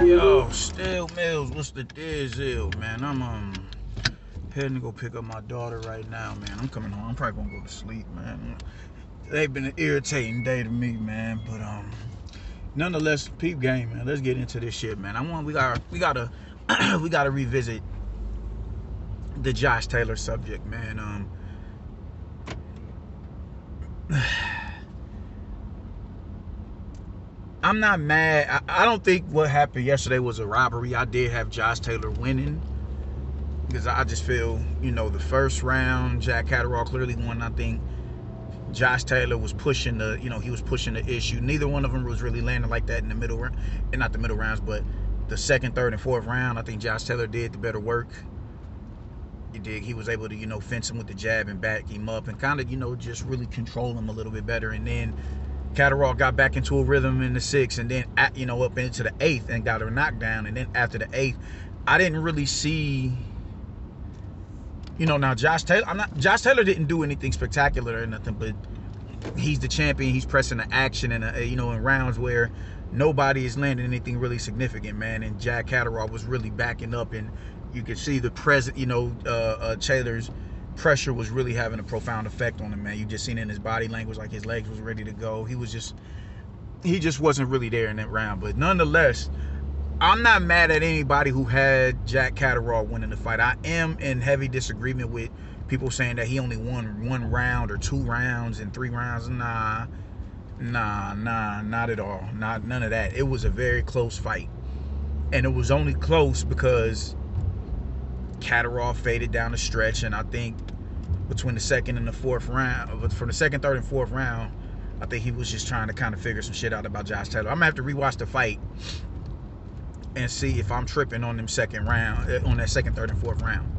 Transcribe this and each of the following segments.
Yo, Still Mills, what's the deal, man? I'm heading to go pick up my daughter right now, man. I'm coming home. I'm probably gonna go to sleep, man. They've been an irritating day to me, man. But nonetheless, peep game, man. Let's get into this shit, man. We gotta we gotta revisit the Josh Taylor subject, man. I'm not mad. I don't think what happened yesterday was a robbery. I did have Josh Taylor winning, because I just feel, the first round, Jack Catterall clearly won. I think Josh Taylor was pushing he was pushing the issue. Neither one of them was really landing like that in the middle round, and not the middle rounds, but the second, third, and fourth round. I think Josh Taylor did the better work. He was able to, fence him with the jab and back him up and kind of, just really control him a little bit better. And then Catterall got back into a rhythm in the sixth, and then, up into the eighth and got a knockdown. And then after the eighth, I didn't really see. Now Josh Taylor didn't do anything spectacular or nothing, but he's the champion. He's pressing the action, and in rounds where nobody is landing anything really significant, man. And Jack Catterall was really backing up, and you could see the Taylor's pressure was really having a profound effect on him, man. You just seen in his body language, like his legs was ready to go. He just wasn't really there in that round. But nonetheless, I'm not mad at anybody who had Jack Catterall winning the fight. I am in heavy disagreement with people saying that he only won 1 round or 2 rounds and 3 rounds. Nah, not at all. None of that. It was a very close fight. And it was only close because Catterall faded down the stretch, and I think between the second and the fourth round, from the second, third, and fourth round, I think he was just trying to kind of figure some shit out about Josh Taylor. I'm gonna have to rewatch the fight and see if I'm tripping on them on that second, third, and fourth round.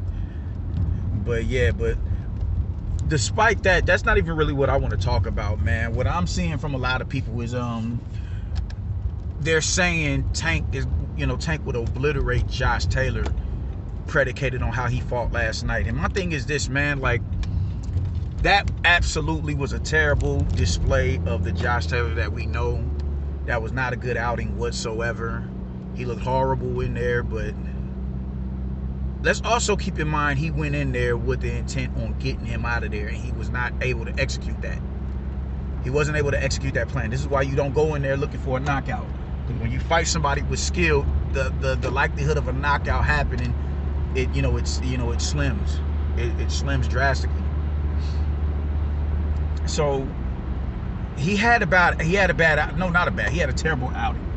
But yeah, despite that, that's not even really what I want to talk about, man. What I'm seeing from a lot of people is they're saying Tank would obliterate Josh Taylor, predicated on how he fought last night. And my thing is this, man, like, that absolutely was a terrible display of the Josh Taylor that we know. That was not a good outing whatsoever. He looked horrible in there, but let's also keep in mind he went in there with the intent on getting him out of there, and he was not able to execute that. He wasn't able to execute that plan. This is why you don't go in there looking for a knockout. Because when you fight somebody with skill, the likelihood of a knockout happening, it slims. It slims drastically. So he had a terrible outing.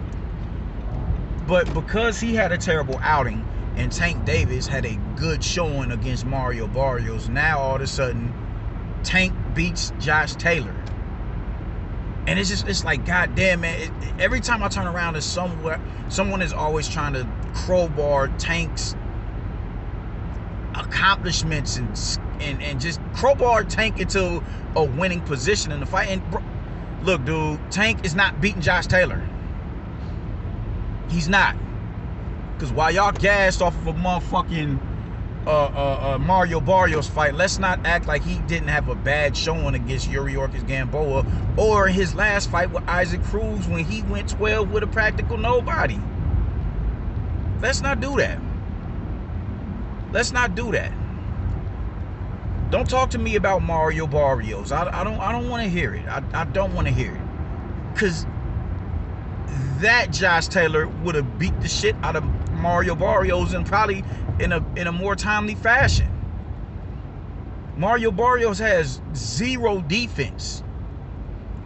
But because he had a terrible outing and Tank Davis had a good showing against Mario Barrios, now all of a sudden Tank beats Josh Taylor. And it's like, goddamn, man. Every time I turn around, someone is always trying to crowbar Tank's accomplishments and just crowbar Tank into a winning position in the fight. And look, dude, Tank is not beating Josh Taylor. He's not. Because while y'all gassed off of a motherfucking Mario Barrios fight, let's not act like he didn't have a bad showing against Yuriorkis Gamboa or his last fight with Isaac Cruz when he went 12 with a practical nobody. Let's not do that. Let's not do that. Don't talk to me about Mario Barrios. I don't want to hear it. I don't want to hear it. Because that Josh Taylor would have beat the shit out of Mario Barrios, and probably in a more timely fashion. Mario Barrios has 0 defense,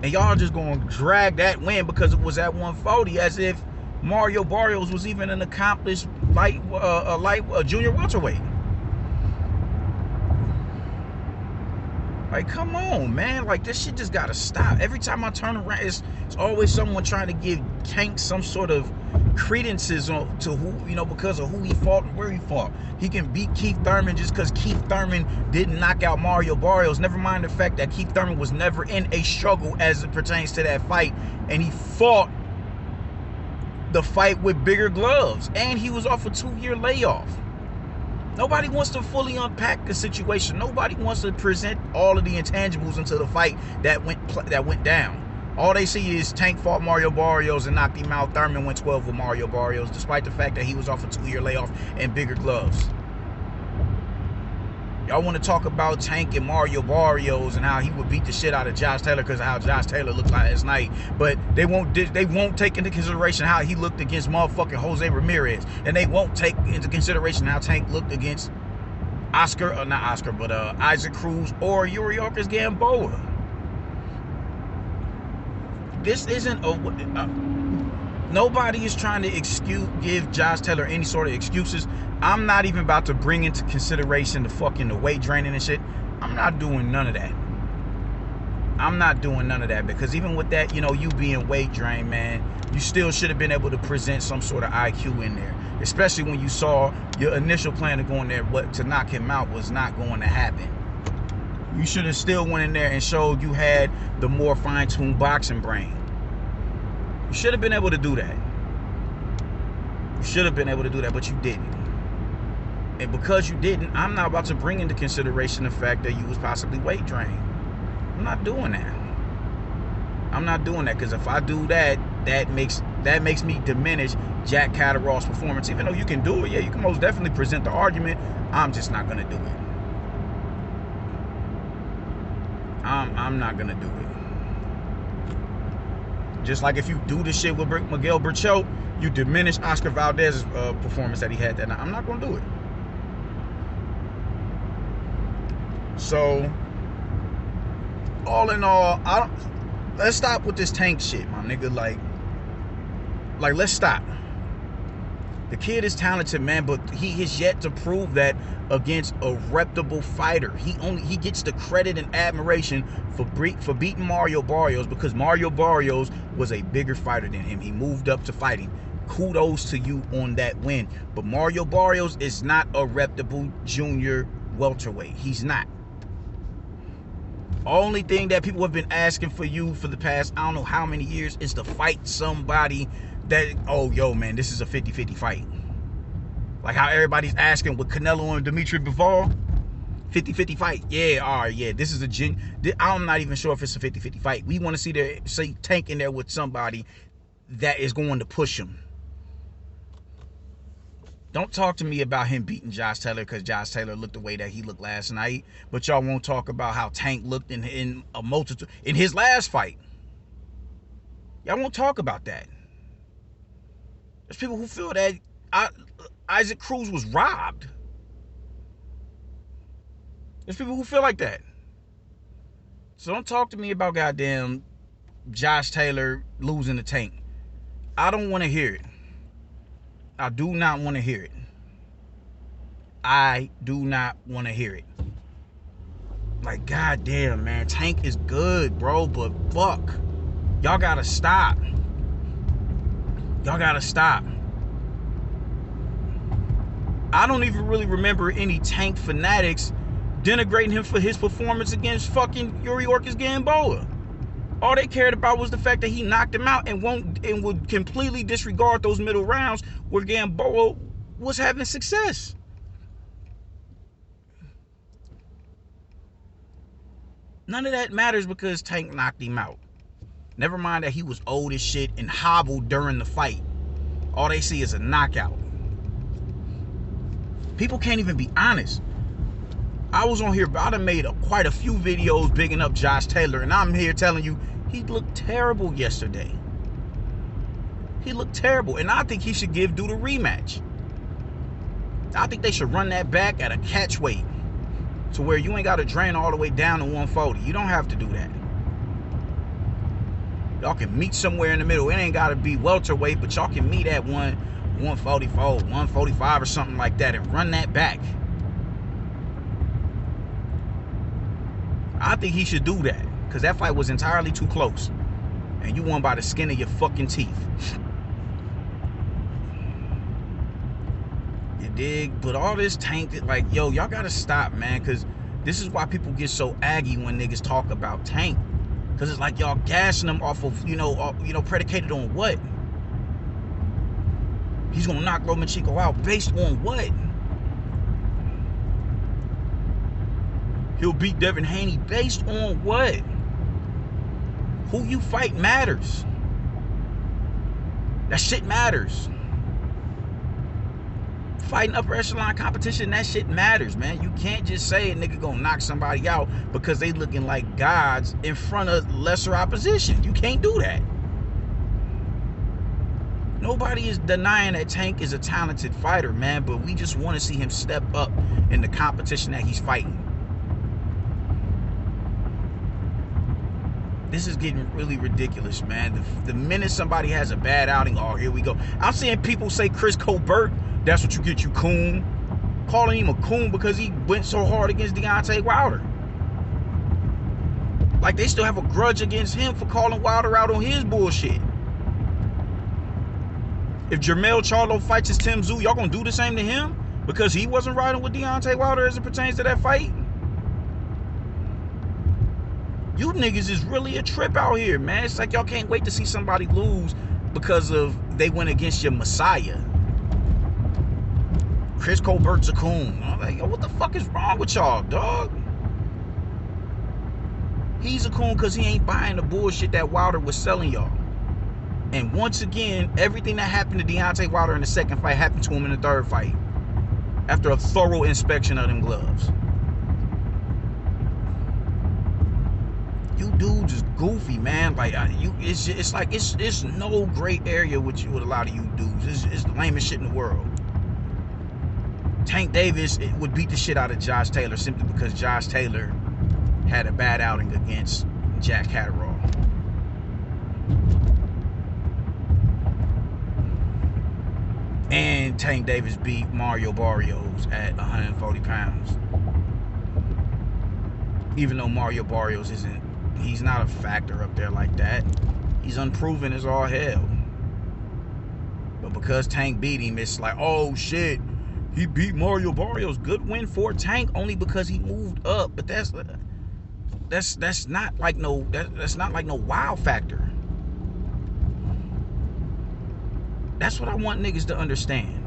and y'all just gonna drag that win because it was at 140, as if Mario Barrios was even an accomplished junior welterweight. Like, come on, man. Like, this shit just gotta stop. Every time I turn around, it's always someone trying to give Tank some sort of credences to who, because of who he fought and where he fought. He can beat Keith Thurman just because Keith Thurman didn't knock out Mario Barrios. Never mind the fact that Keith Thurman was never in a struggle as it pertains to that fight, and he fought the fight with bigger gloves, and he was off a 2-year layoff. Nobody wants to fully unpack the situation. Nobody wants to present all of the intangibles into the fight that went down. All they see is Tank fought Mario Barrios and knocked him out. Thurman went 12 with Mario Barrios, despite the fact that he was off a 2-year layoff and bigger gloves. Y'all want to talk about Tank and Mario Barrios and how he would beat the shit out of Josh Taylor because of how Josh Taylor looked last night, but they won't take into consideration how he looked against motherfucking Jose Ramirez, and they won't take into consideration how Tank looked against Isaac Cruz or Yuriorkis Gamboa. This isn't nobody is trying to give Josh Taylor any sort of excuses. I'm not even about to bring into consideration the weight draining and shit. I'm not doing none of that. I'm not doing none of that, because even with that, you know, you being weight drained, man, you still should have been able to present some sort of IQ in there, especially when you saw your initial plan of going there, to knock him out was not going to happen. You should have still went in there and showed you had the more fine-tuned boxing brain. You should have been able to do that. You should have been able to do that, but you didn't. And because you didn't, I'm not about to bring into consideration the fact that you was possibly weight drained. I'm not doing that. I'm not doing that, because if I do that, that makes me diminish Jack Catterall's performance. Even though you can do it, yeah, you can most definitely present the argument. I'm just not gonna do it. I'm not gonna do it. Just like if you do this shit with Miguel Berchelt, you diminish Oscar Valdez's performance that he had that night. I'm not gonna do it. So, all in all, let's stop with this Tank shit, my nigga. Like let's stop. The kid is talented, man, but he has yet to prove that against a reputable fighter. He gets the credit and admiration for beating Mario Barrios because Mario Barrios was a bigger fighter than him. He moved up to fighting. Kudos to you on that win. But Mario Barrios is not a reputable junior welterweight. He's not. Only thing that people have been asking for you for the past, I don't know how many years, is to fight somebody that, oh, yo, man, this is a 50-50 fight. Like how everybody's asking with Canelo and Dimitri Bivol, 50-50 fight. Yeah, all right, yeah, this is I'm not even sure if it's a 50-50 fight. We want to see Tank in there with somebody that is going to push him. Don't talk to me about him beating Josh Taylor because Josh Taylor looked the way that he looked last night, but y'all won't talk about how Tank looked in his last fight. Y'all won't talk about that. There's people who feel that Isaac Cruz was robbed. There's people who feel like that. So don't talk to me about goddamn Josh Taylor losing the Tank. I don't want to hear it. I do not want to hear it. I do not want to hear it. Like, goddamn, man, Tank is good, bro, but fuck. Y'all gotta stop. Y'all gotta stop. I don't even really remember any Tank fanatics denigrating him for his performance against fucking Yuriorkis Gamboa. All they cared about was the fact that he knocked him out and would completely disregard those middle rounds where Gamboa was having success. None of that matters because Tank knocked him out. Never mind that he was old as shit and hobbled during the fight. All they see is a knockout. People can't even be honest. I was on here, I done made quite a few videos bigging up Josh Taylor, and I'm here telling you, he looked terrible yesterday. He looked terrible, and I think he should give Dude a rematch. I think they should run that back at a catch weight to where you ain't got to drain all the way down to 140. You don't have to do that. Y'all can meet somewhere in the middle. It ain't got to be welterweight, but y'all can meet at 144, 145 or something like that and run that back. I think he should do that because that fight was entirely too close and you won by the skin of your fucking teeth. You dig? But all this Tank, like, yo, y'all gotta stop, man, because this is why people get so aggy when niggas talk about Tank, because it's like y'all gassing him off of, predicated on what? He's gonna knock Lomachenko out based on what? He'll beat Devin Haney based on what? Who you fight matters. That shit matters. Fighting upper echelon competition, that shit matters, man. You can't just say a nigga gonna knock somebody out because they looking like gods in front of lesser opposition. You can't do that. Nobody is denying that Tank is a talented fighter, man, but we just want to see him step up in the competition that he's fighting. This is getting really ridiculous, man. The minute somebody has a bad outing, oh, here we go. I'm seeing people say Chris Colbert, that's what you get, you coon. Calling him a coon because he went so hard against Deontay Wilder. Like they still have a grudge against him for calling Wilder out on his bullshit. If Jermell Charlo fights his Tim Tszyu, y'all gonna do the same to him? Because he wasn't riding with Deontay Wilder as it pertains to that fight? You niggas is really a trip out here, man. It's like y'all can't wait to see somebody lose because of they went against your messiah. Chris Colbert's a coon. I'm like, yo, what the fuck is wrong with y'all, dog? He's a coon because he ain't buying the bullshit that Wilder was selling y'all. And once again, everything that happened to Deontay Wilder in the second fight happened to him in the third fight. After a thorough inspection of them gloves. You dudes is goofy, man. Like it's no gray area with you with a lot of you dudes. It's the lamest shit in the world. Tank Davis would beat the shit out of Josh Taylor simply because Josh Taylor had a bad outing against Jack Catterall. And Tank Davis beat Mario Barrios at 140 pounds. Even though Mario Barrios he's not a factor up there like that. He's unproven as all hell. But because Tank beat him, it's like, oh shit, he beat Mario Barrios. Good win for Tank only because he moved up. But that's not like no wow factor. That's what I want niggas to understand.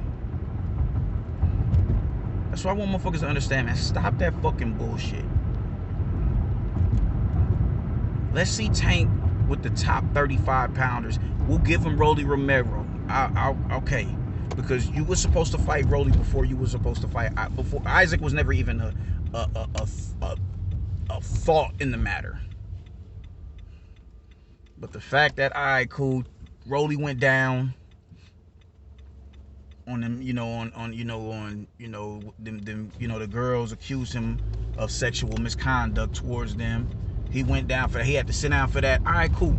That's what I want motherfuckers to understand, man. Stop that fucking bullshit. Let's see Tank with the top 35 pounders. We'll give him Rolly Romero. Okay. Because you were supposed to fight Rolly before you were supposed to fight. Before Isaac was never even a thought in the matter. But the fact that, all right, cool, Rolly went down on them, the girls accused him of sexual misconduct towards them. He went down for that. He had to sit down for that. All right, cool.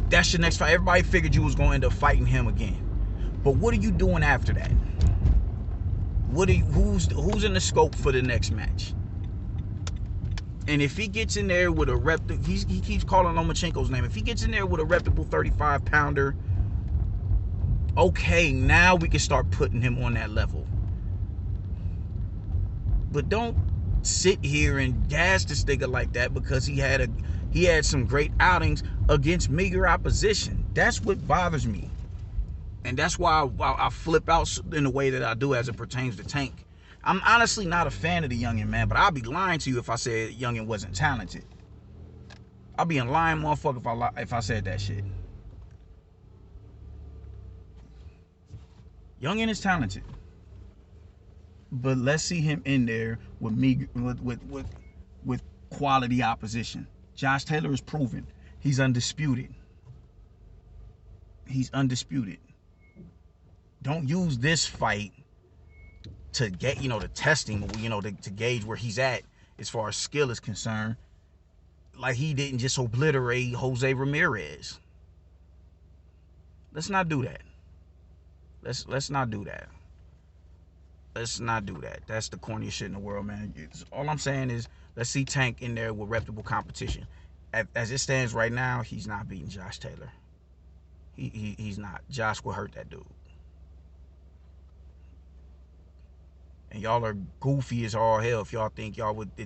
That's your next fight. Everybody figured you was going to end up fighting him again. But what are you doing after that? Who's in the scope for the next match? And if he gets in there with a he keeps calling Lomachenko's name. If he gets in there with a reputable 35 pounder, okay, now we can start putting him on that level. But don't sit here and gas this nigga like that because he had some great outings against meager opposition. That's what bothers me. And that's why I flip out in the way that I do as it pertains to Tank. I'm honestly not a fan of the youngin, man, but I'd be lying to you if I said youngin wasn't talented. I'd be a lying motherfucker if I said that shit. Youngin is talented. But let's see him in there with quality opposition. Josh Taylor is proven. He's undisputed. He's undisputed. Don't use this fight to get, to test him, to gauge where he's at as far as skill is concerned. Like he didn't just obliterate Jose Ramirez. Let's not do that. Let's not do that. Let's not do that. That's the corniest shit in the world, man. All I'm saying is let's see Tank in there with reputable competition. As it stands right now, he's not beating Josh Taylor. He's not. Josh will hurt that dude. And y'all are goofy as all hell if y'all think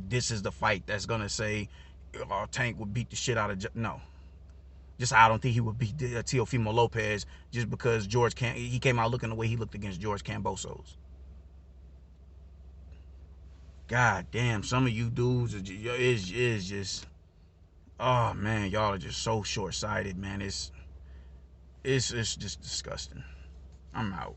this is the fight that's gonna say Tank would beat the shit out of no. Just I don't think he would beat Teofimo Lopez just because he came out looking the way he looked against George Kambosos. God damn, some of you dudes is just Oh man, y'all are just so short-sighted, man. It's just disgusting. I'm out.